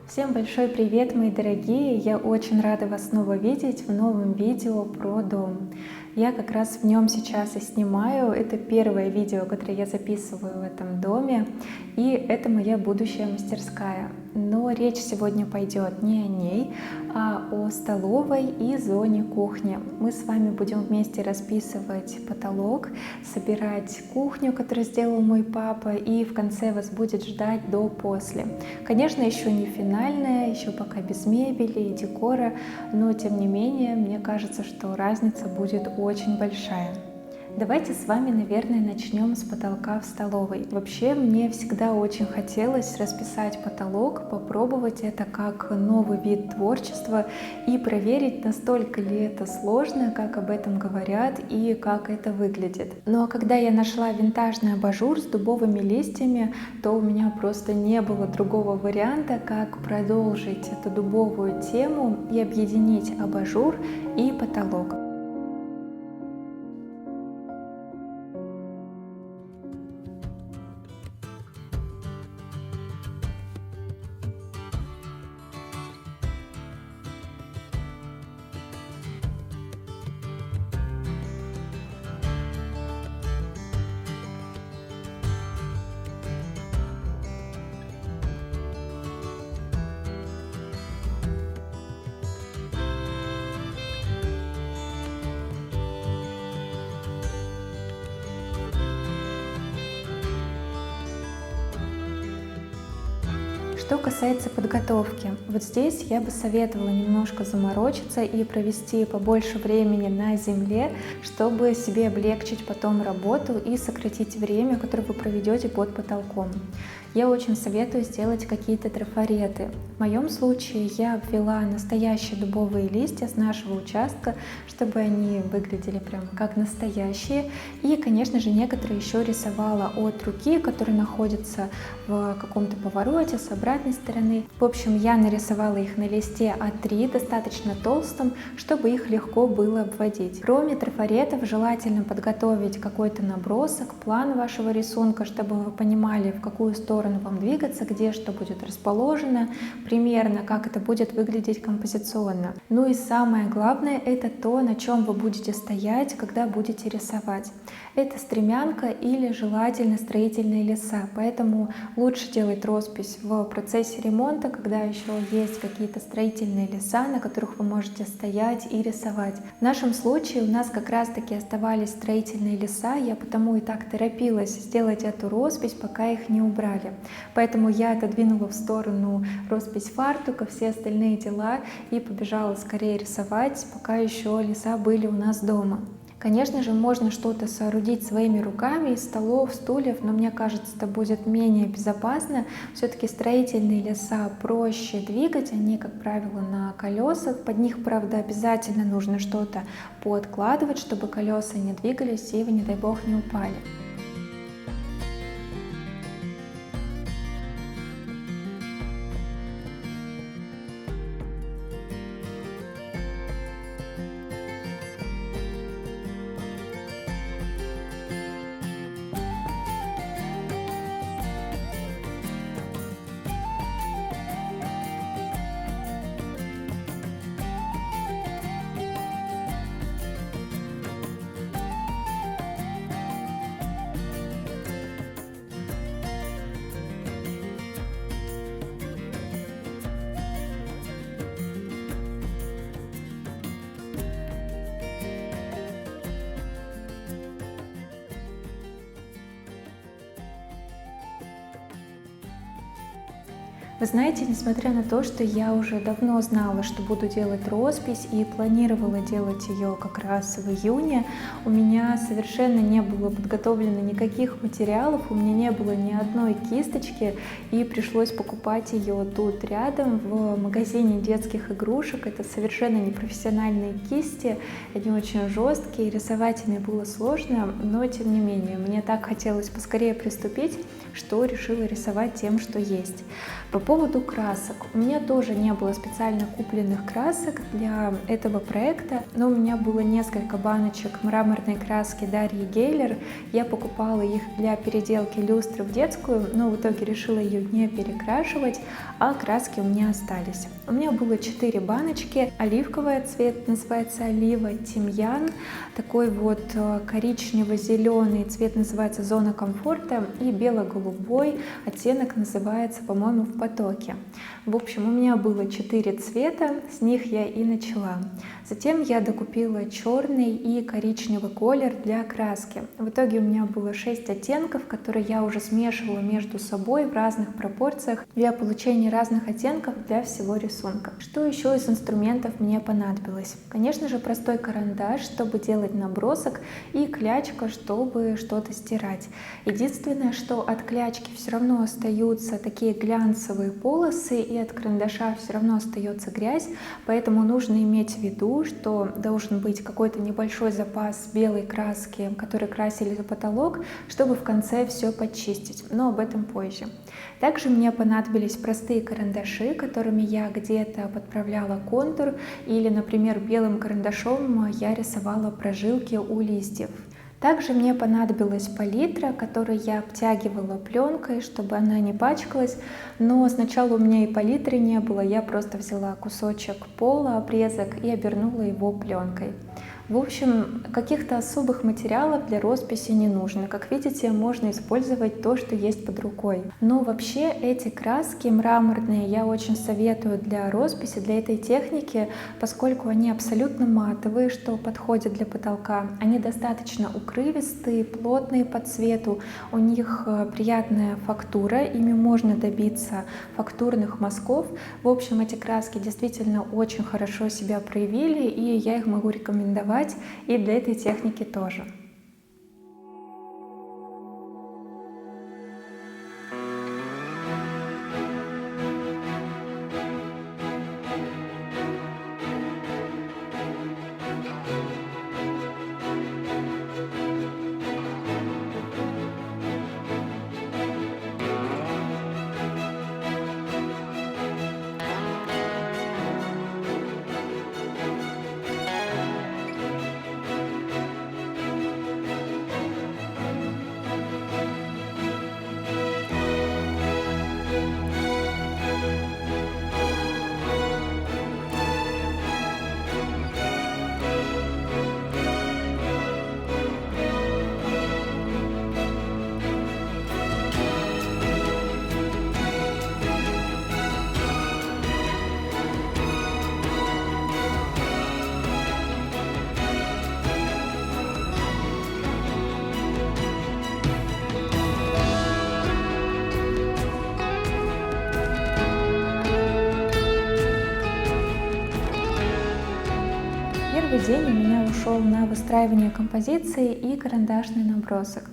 Всем большой привет, мои дорогие! Я очень рада вас снова видеть в новом видео про дом. Я как раз в нем сейчас и снимаю. Это первое видео, которое я записываю в этом доме. И это моя будущая мастерская. Но речь сегодня пойдет не о ней, а о столовой и зоне кухни. Мы с вами будем вместе расписывать потолок, собирать кухню, которую сделал мой папа, и в конце вас будет ждать до-после. Конечно, еще не финальная, еще пока без мебели и декора, но тем не менее, мне кажется, что разница будет очень большая. Давайте с вами, наверное, начнем с потолка в столовой. Вообще, мне всегда очень хотелось расписать потолок, попробовать это как новый вид творчества и проверить, настолько ли это сложно, как об этом говорят и как это выглядит. Ну а когда я нашла винтажный абажур с дубовыми листьями, то у меня просто не было другого варианта, как продолжить эту дубовую тему и объединить абажур и потолок. Что касается подготовки, вот здесь я бы советовала немножко заморочиться и провести побольше времени на земле, чтобы себе облегчить потом работу и сократить время, которое вы проведете под потолком. Я очень советую сделать какие-то трафареты. В моем случае я обвела настоящие дубовые листья с нашего участка, чтобы они выглядели прямо как настоящие. И, конечно же, некоторые еще рисовала от руки, которые находятся в каком-то повороте с обратной стороны. В общем, я нарисовала их на листе А3, достаточно толстом, чтобы их легко было обводить. Кроме трафаретов, желательно подготовить какой-то набросок, план вашего рисунка, чтобы вы понимали, в какую сторону вам двигаться, где что будет расположено, примерно как это будет выглядеть композиционно. Ну и самое главное, это то, на чем вы будете стоять, когда будете рисовать. Это стремянка или желательно строительные леса, поэтому лучше делать роспись в процессе ремонта, когда еще есть какие-то строительные леса, на которых вы можете стоять и рисовать. В нашем случае у нас как раз таки оставались строительные леса, я потому и так торопилась сделать эту роспись, пока их не убрали. Поэтому я отодвинула в сторону роспись фартука, все остальные дела и побежала скорее рисовать, пока еще леса были у нас дома. Конечно же, можно что-то соорудить своими руками из столов, стульев, но мне кажется, это будет менее безопасно. Все-таки строительные леса проще двигать, они, как правило, на колесах. Под них, правда, обязательно нужно что-то подкладывать, чтобы колеса не двигались и вы, не дай бог, не упали. Вы знаете, несмотря на то, что я уже давно знала, что буду делать роспись и планировала делать ее как раз в июне, у меня совершенно не было подготовлено никаких материалов, у меня не было ни одной кисточки, и пришлось покупать ее тут рядом в магазине детских игрушек. Это совершенно непрофессиональные кисти, они очень жесткие, рисовать ими было сложно, но тем не менее, мне так хотелось поскорее приступить, что решила рисовать тем, что есть. По поводу красок. У меня тоже не было специально купленных красок для этого проекта, но у меня было несколько баночек мраморной краски Дарьи Гейлер. Я покупала их для переделки люстры в детскую, но в итоге решила ее не перекрашивать, а краски у меня остались. У меня было 4 баночки. Оливковый цвет называется олива, тимьян, такой вот коричнево-зеленый цвет называется зона комфорта, и бело-голубой оттенок называется, по-моему, в потоке. В общем, у меня было 4 цвета, с них я и начала. Затем я докупила черный и коричневый колер для краски. В итоге у меня было 6 оттенков, которые я уже смешивала между собой в разных пропорциях для получения разных оттенков для всего рисунка. Что еще из инструментов мне понадобилось? Конечно же, простой карандаш, чтобы делать набросок, и клячка, чтобы что-то стирать. Единственное, что от клячки все равно остаются такие глянцевые полосы, и от карандаша все равно остается грязь, поэтому нужно иметь в виду, что должен быть какой-то небольшой запас белой краски, которой красили за потолок, чтобы в конце все подчистить, но об этом позже. Также мне понадобились простые карандаши, которыми я где-то подправляла контур, или, например, белым карандашом я рисовала прожилки у листьев. Также мне понадобилась палитра, которую я обтягивала пленкой, чтобы она не пачкалась, но сначала у меня и палитры не было, я просто взяла кусочек пола, обрезок, и обернула его пленкой. В общем, каких-то особых материалов для росписи не нужно. Как видите, можно использовать то, что есть под рукой. Но вообще эти краски мраморные я очень советую для росписи, для этой техники, поскольку они абсолютно матовые, что подходит для потолка. Они достаточно укрывистые, плотные по цвету, у них приятная фактура, ими можно добиться фактурных мазков. В общем, эти краски действительно очень хорошо себя проявили, и я их могу рекомендовать и для этой техники тоже. Первый день у меня ушел на выстраивание композиции и карандашный набросок.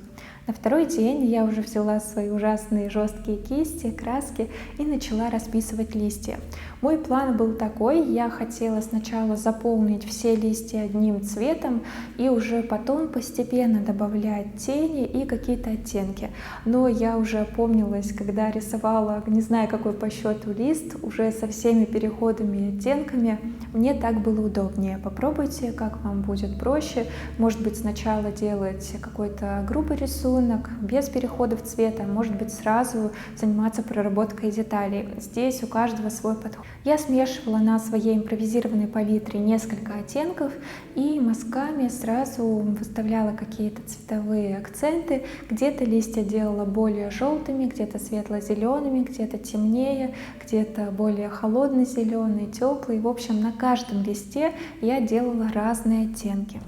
На второй день я уже взяла свои ужасные жесткие кисти, краски и начала расписывать листья. Мой план был такой: я хотела сначала заполнить все листья одним цветом и уже потом постепенно добавлять тени и какие-то оттенки. Но я уже опомнилась, когда рисовала, не знаю какой по счету лист, уже со всеми переходами и оттенками. Мне так было удобнее. Попробуйте, как вам будет проще. Может быть, сначала делать какой-то грубый рисунок без переходов цвета, может быть, сразу заниматься проработкой деталей. Здесь у каждого свой подход. Я смешивала на своей импровизированной палитре несколько оттенков и мазками сразу выставляла какие-то цветовые акценты. Где-то листья делала более желтыми, где-то светло-зелеными, где-то темнее, где-то более холодно-зеленый, теплый. В общем, на каждом листе я делала разные оттенки.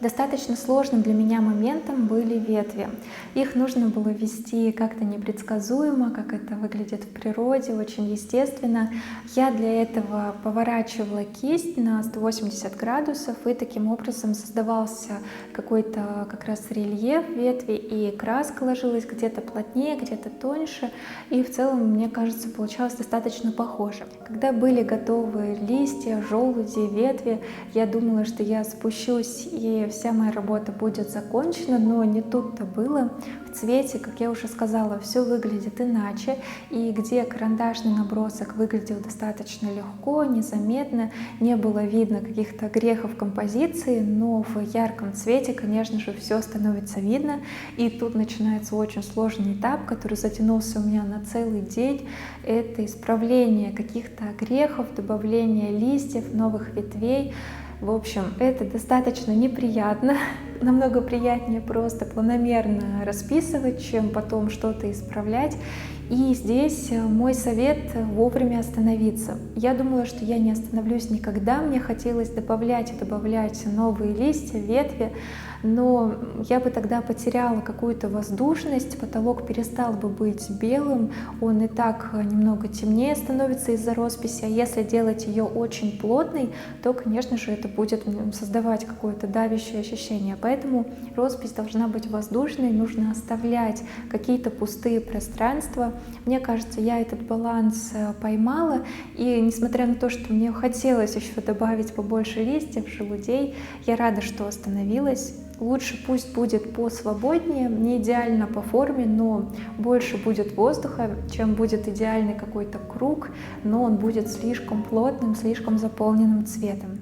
Достаточно сложным для меня моментом были ветви. Их нужно было вести как-то непредсказуемо, как это выглядит в природе, очень естественно. Я для этого поворачивала кисть на 180 градусов, и таким образом создавался какой-то как раз рельеф ветви, и краска ложилась где-то плотнее, где-то тоньше, и в целом, мне кажется, получалось достаточно похоже. Когда были готовы листья, желуди, ветви, я думала, что я спущусь и вся моя работа будет закончена, но не тут-то было. В цвете, как я уже сказала, все выглядит иначе, и где карандашный набросок выглядел достаточно легко, незаметно, не было видно каких-то грехов композиции, но в ярком цвете, конечно же, все становится видно, и тут начинается очень сложный этап, который затянулся у меня на целый день. Это исправление каких-то грехов, добавление листьев, новых ветвей. В общем, это достаточно неприятно, намного приятнее просто планомерно расписывать, чем потом что-то исправлять. И здесь мой совет — вовремя остановиться. Я думала, что я не остановлюсь никогда, мне хотелось добавлять и добавлять новые листья, ветви, но я бы тогда потеряла какую-то воздушность, потолок перестал бы быть белым, он и так немного темнее становится из-за росписи, а если делать ее очень плотной, то, конечно же, это будет создавать какое-то давящее ощущение. Поэтому роспись должна быть воздушной, нужно оставлять какие-то пустые пространства. Мне кажется, я этот баланс поймала, и несмотря на то, что мне хотелось еще добавить побольше листьев, желудей, я рада, что остановилась. Лучше пусть будет посвободнее, не идеально по форме, но больше будет воздуха, чем будет идеальный какой-то круг, но он будет слишком плотным, слишком заполненным цветом.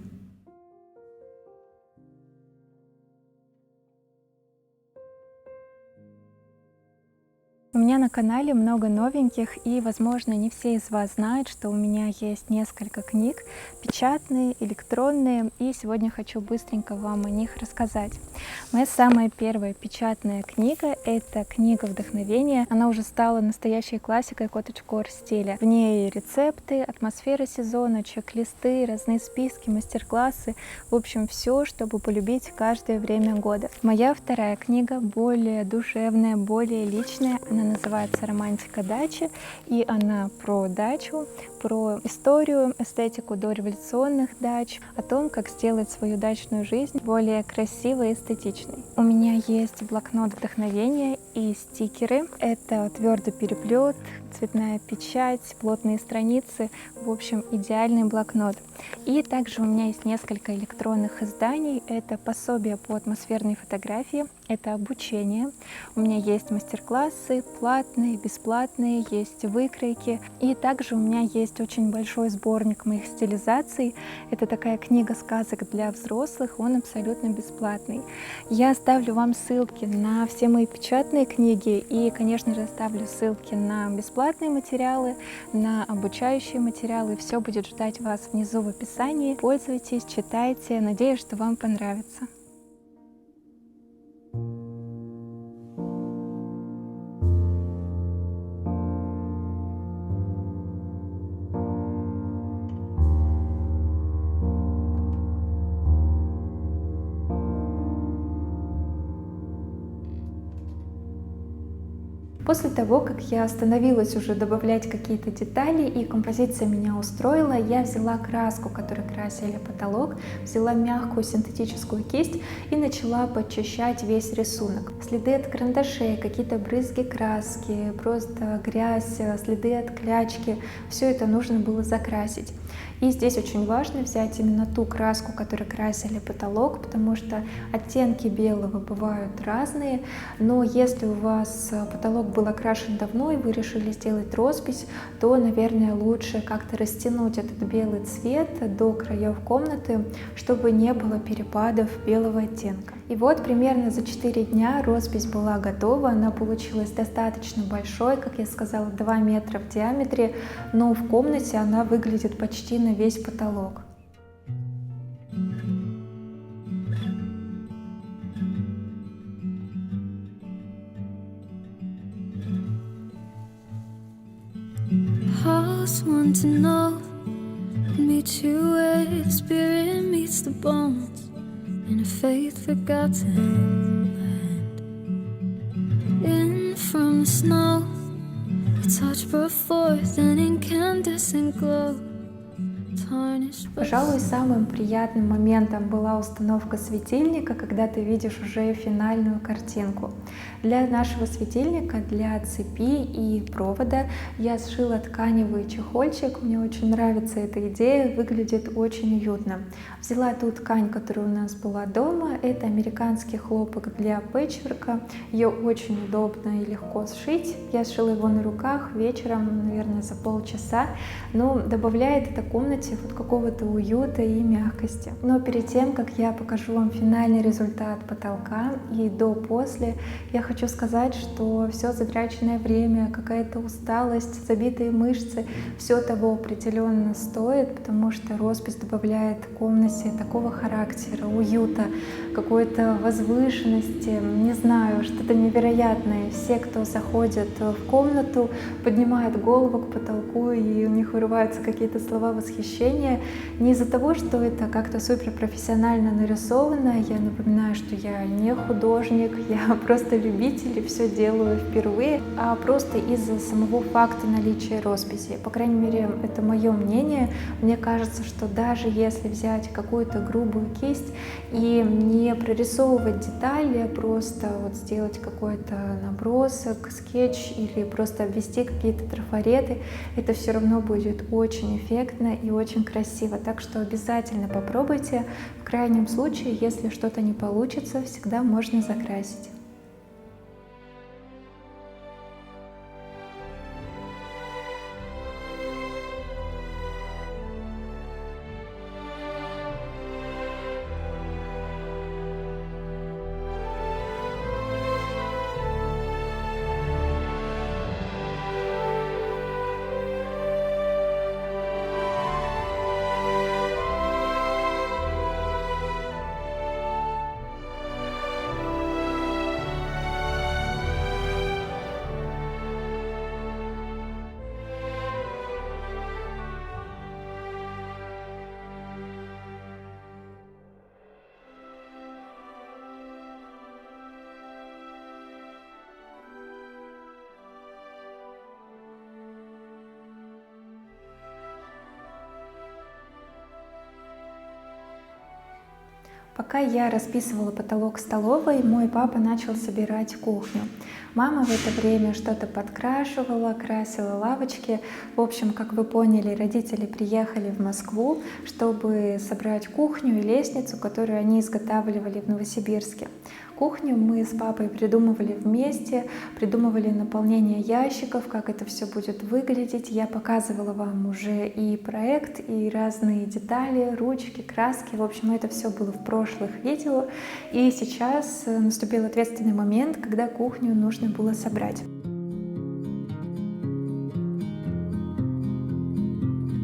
У меня на канале много новеньких, и, возможно, не все из вас знают, что у меня есть несколько книг, печатные, электронные, и сегодня хочу быстренько вам о них рассказать. Моя самая первая печатная книга — это книга вдохновения. Она уже стала настоящей классикой коттедж-кор стиля. В ней рецепты, атмосфера сезона, чек-листы, разные списки, мастер-классы, в общем, все, чтобы полюбить каждое время года. Моя вторая книга более душевная, более личная. Она называется «Романтика дачи», и она про дачу, про историю, эстетику дореволюционных дач, о том, как сделать свою дачную жизнь более красивой и эстетичной. У меня есть блокнот вдохновения и стикеры. Это твердый переплет, цветная печать, плотные страницы, в общем, идеальный блокнот. И также у меня есть несколько электронных изданий. Это пособие по атмосферной фотографии, это обучение. У меня есть мастер-классы, платные, бесплатные, есть выкройки. И также у меня есть очень большой сборник моих стилизаций. Это такая книга сказок для взрослых, он абсолютно бесплатный. Я оставлю вам ссылки на все мои печатные книги и, конечно же, оставлю ссылки на бесплатные материалы, на обучающие материалы. Все будет ждать вас внизу в описании. Пользуйтесь, читайте. Надеюсь, что вам понравится. После того, как я остановилась уже добавлять какие-то детали и композиция меня устроила, я взяла краску, которой красили потолок, взяла мягкую синтетическую кисть и начала подчищать весь рисунок. Следы от карандашей, какие-то брызги краски, просто грязь, следы от клячки, все это нужно было закрасить. И здесь очень важно взять именно ту краску, которой красили потолок, потому что оттенки белого бывают разные, но если у вас потолок был окрашен давно и вы решили сделать роспись, то, наверное, лучше как-то растянуть этот белый цвет до краев комнаты, чтобы не было перепадов белого оттенка. И вот примерно за 4 дня роспись была готова, она получилась достаточно большой, как я сказала, 2 метра в диаметре, но в комнате она выглядит почти на весь потолок. Hearts want to know, meet you where spirit meets the bones. in a faith forgotten land. In from the snow, a touch brought forth an incandescent glow. Пожалуй, самым приятным моментом была установка светильника, когда ты видишь уже финальную картинку. Для нашего светильника, для цепи и провода я сшила тканевый чехольчик. Мне очень нравится эта идея, выглядит очень уютно. Взяла ту ткань, которая у нас была дома. Это американский хлопок для пэтчворка. Ее очень удобно и легко сшить. Я сшила его на руках вечером, наверное, за полчаса. Но добавляет это комнате вот какого-то уюта и мягкости. Но перед тем, как я покажу вам финальный результат потолка и до-после, я хочу сказать, что все затраченное время, какая-то усталость, забитые мышцы, все того определенно стоит, потому что роспись добавляет комнате такого характера, уюта, какой-то возвышенности, не знаю, что-то невероятное. Все, кто заходит в комнату, поднимают голову к потолку, и у них вырываются какие-то слова восхищения. Не из-за того, что это как-то супер профессионально нарисовано, я напоминаю, что я не художник, я просто любитель и все делаю впервые, а просто из-за самого факта наличия росписи. По крайней мере, это мое мнение. Мне кажется, что даже если взять какую-то грубую кисть и не прорисовывать детали, а просто вот сделать какой-то набросок, скетч или просто обвести какие-то трафареты, это все равно будет очень эффектно и очень красиво. Так что обязательно попробуйте. В крайнем случае, если что-то не получится, всегда можно закрасить. Пока я расписывала потолок столовой, мой папа начал собирать кухню. Мама в это время что-то подкрашивала, красила лавочки. В общем, как вы поняли, родители приехали в Москву, чтобы собрать кухню и лестницу, которую они изготавливали в Новосибирске. Кухню мы с папой придумывали вместе, придумывали наполнение ящиков, как это все будет выглядеть. Я показывала вам уже и проект, и разные детали, ручки, краски. В общем, это все было в прошлых видео. И сейчас наступил ответственный момент, когда кухню нужно было собрать.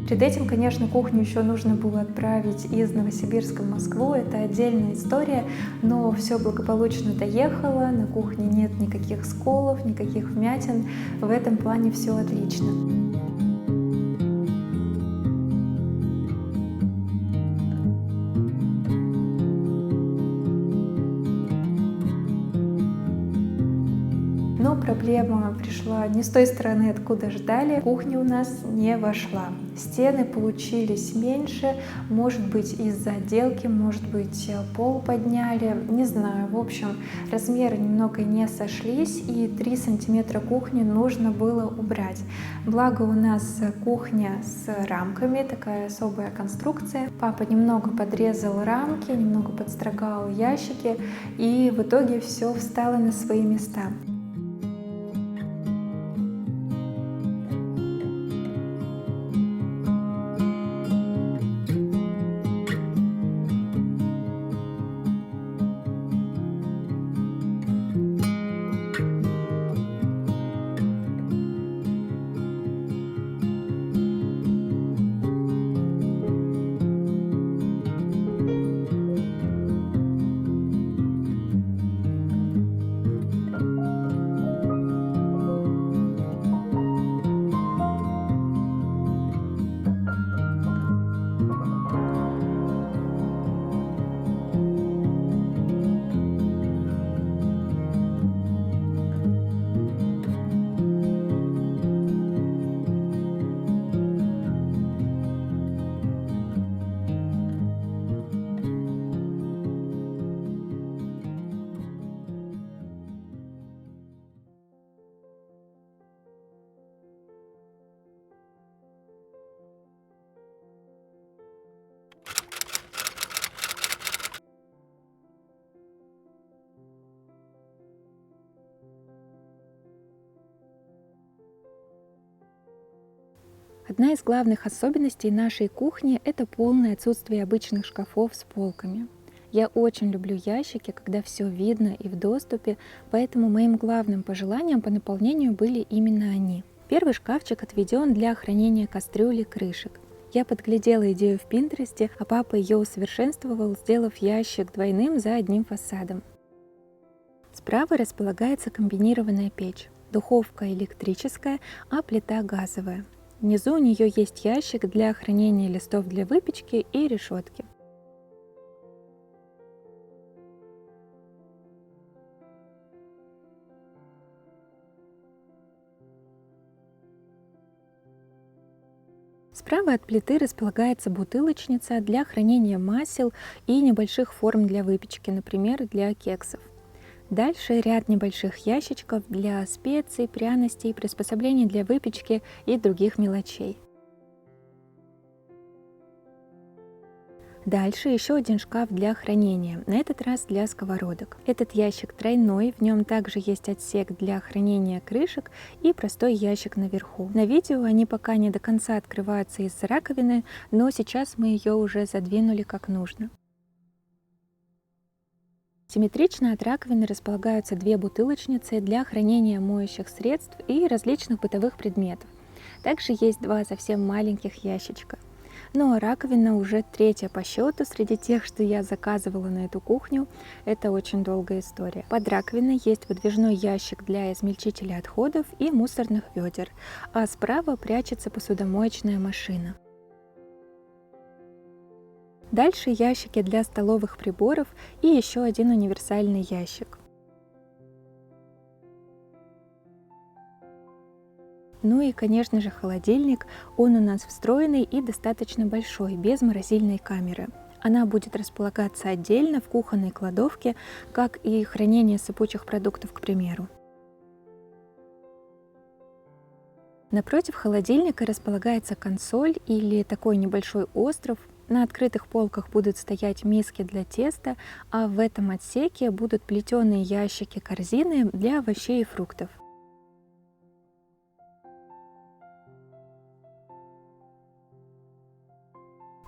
Перед этим, конечно, кухню еще нужно было отправить из Новосибирска в Москву, это отдельная история, но все благополучно доехало, на кухне нет никаких сколов, никаких вмятин, в этом плане все отлично. Но проблема пришла не с той стороны, откуда ждали. Кухня у нас не вошла. Стены получились меньше, может быть из-за отделки, может быть пол подняли, не знаю. В общем, размеры немного не сошлись, и 3 сантиметра кухни нужно было убрать. Благо у нас кухня с рамками, такая особая конструкция. Папа немного подрезал рамки, немного подстрогал ящики, и в итоге все встало на свои места. Одна из главных особенностей нашей кухни – это полное отсутствие обычных шкафов с полками. Я очень люблю ящики, когда все видно и в доступе, поэтому моим главным пожеланием по наполнению были именно они. Первый шкафчик отведен для хранения кастрюль и крышек. Я подглядела идею в Пинтересте, а папа ее усовершенствовал, сделав ящик двойным за одним фасадом. Справа располагается комбинированная печь. Духовка электрическая, а плита газовая. Внизу у нее есть ящик для хранения листов для выпечки и решетки. Справа от плиты располагается бутылочница для хранения масел и небольших форм для выпечки, например, для кексов. Дальше ряд небольших ящичков для специй, пряностей, приспособлений для выпечки и других мелочей. Дальше еще один шкаф для хранения, на этот раз для сковородок. Этот ящик тройной, в нем также есть отсек для хранения крышек и простой ящик наверху. На видео они пока не до конца открываются из-за раковины, но сейчас мы ее уже задвинули как нужно. Симметрично от раковины располагаются две бутылочницы для хранения моющих средств и различных бытовых предметов. Также есть два совсем маленьких ящичка. Ну а раковина уже третья по счету среди тех, что я заказывала на эту кухню. Это очень долгая история. Под раковиной есть выдвижной ящик для измельчителя отходов и мусорных ведер, а справа прячется посудомоечная машина. Дальше ящики для столовых приборов и еще один универсальный ящик. Ну и, конечно же, холодильник. Он у нас встроенный и достаточно большой, без морозильной камеры. Она будет располагаться отдельно в кухонной кладовке, как и хранение сыпучих продуктов, к примеру. Напротив холодильника располагается консоль или такой небольшой остров. На открытых полках будут стоять миски для теста, а в этом отсеке будут плетеные ящики-корзины для овощей и фруктов.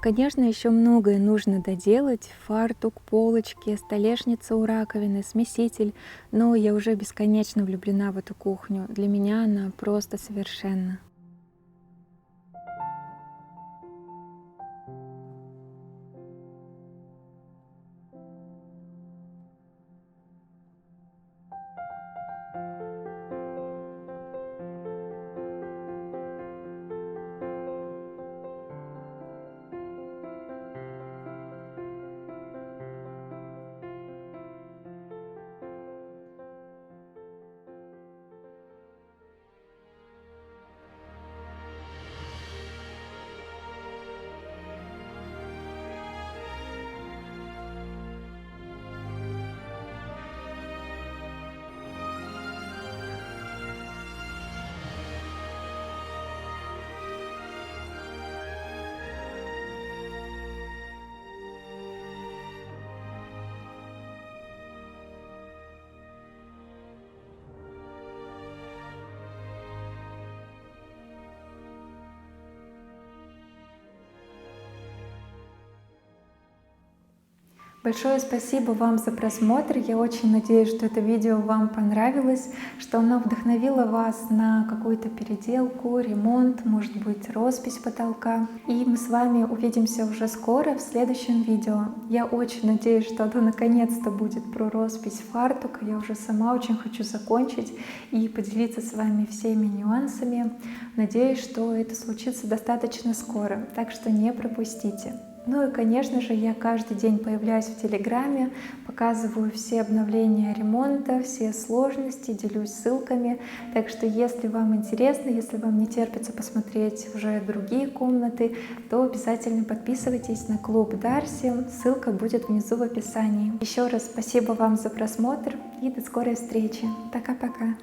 Конечно, еще многое нужно доделать: фартук, полочки, столешница у раковины, смеситель, но я уже бесконечно влюблена в эту кухню. Для меня она просто совершенна. Большое спасибо вам за просмотр. Я очень надеюсь, что это видео вам понравилось, что оно вдохновило вас на какую-то переделку, ремонт, может быть, роспись потолка. И мы с вами увидимся уже скоро в следующем видео. Я очень надеюсь, что оно наконец-то будет про роспись фартука. Я уже сама очень хочу закончить и поделиться с вами всеми нюансами. Надеюсь, что это случится достаточно скоро, так что не пропустите. Ну и, конечно же, я каждый день появляюсь в Телеграме, показываю все обновления ремонта, все сложности, делюсь ссылками. Так что, если вам интересно, если вам не терпится посмотреть уже другие комнаты, то обязательно подписывайтесь на клуб Дарси. Ссылка будет внизу в описании. Еще раз спасибо вам за просмотр и до скорой встречи. Пока-пока.